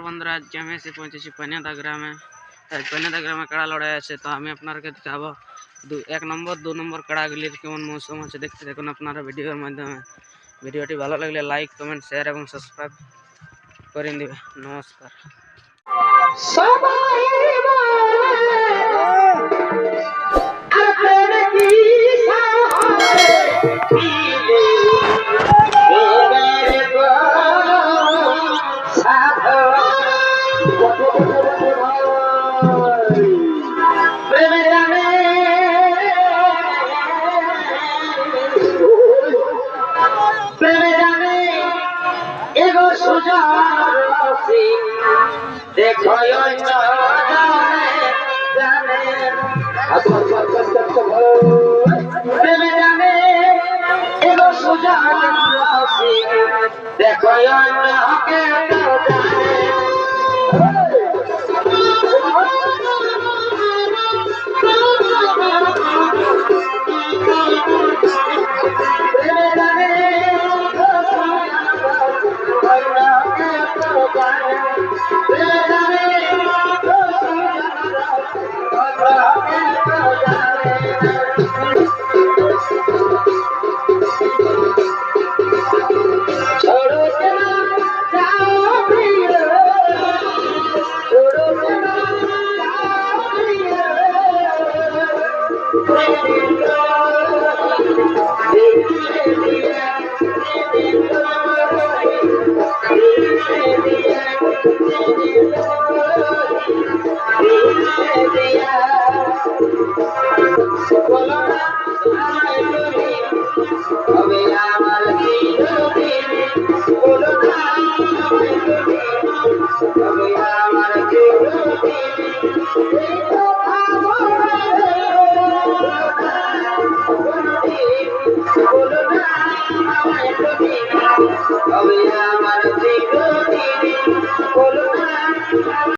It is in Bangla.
বন্ধুরা, আজকে আমি এসে পৌঁছেছি পানিয়াদা গ্রামে। পানিয়াদা গ্রামে কাড়া লড়াই আছে, তো আমি আপনাদেরকে দেখাবো 1 নম্বর 2 নম্বর কাড়াগুলির কেমন মৌসুম আছে। দেখতে থাকুন আপনারা ভিডিওর মাধ্যমে। ভিডিওটি ভালো লাগলে লাইক, কমেন্ট, শেয়ার এবং সাবস্ক্রাইব করে দিবে। নমস্কার। দেখো